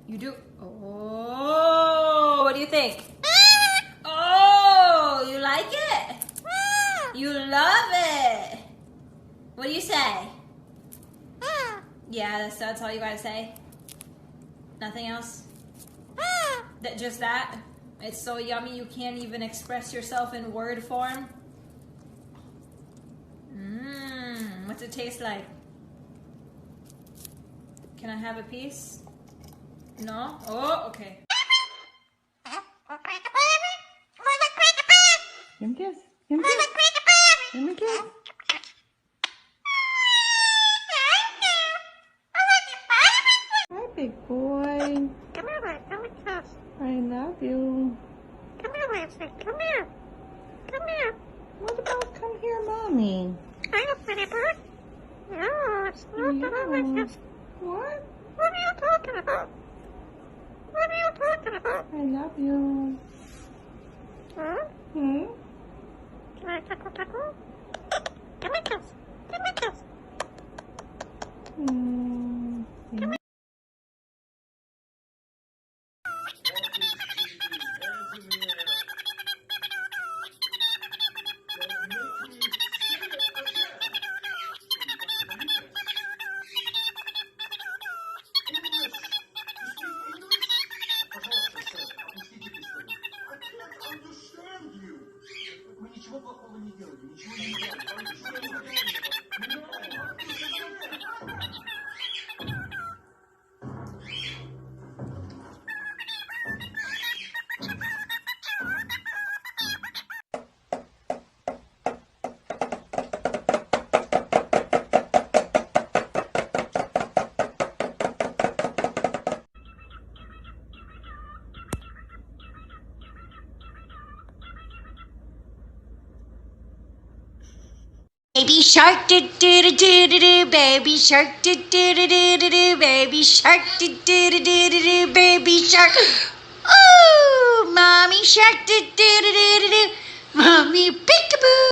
You do? Oh, what do you think? Oh, you like it? You love it. What do you say? Yeah, that's all you gotta say? Nothing else? Just that? It's so yummy you can't even express yourself in word form? What's it taste like? Can I have a piece? No? Oh, okay. Give me a kiss. Give me a kiss. Give me a kiss. Hi, big boy. Come here, let me kiss. I love you. Come here, Nancy. Come here. Come here. What about come here, mommy? Hi, pretty bird. No, it's not that I like kiss. What? What are you talking about? What are you talking about? I love you. Huh? Hmm? Can I tickle? Give me a kiss. Give me a kiss. Hmm. Give me Baby shark do do do do do do, baby shark do do do do do do, baby shark do do do do do do, baby shark. Ooh, mommy shark do do do do do do, mommy peekaboo.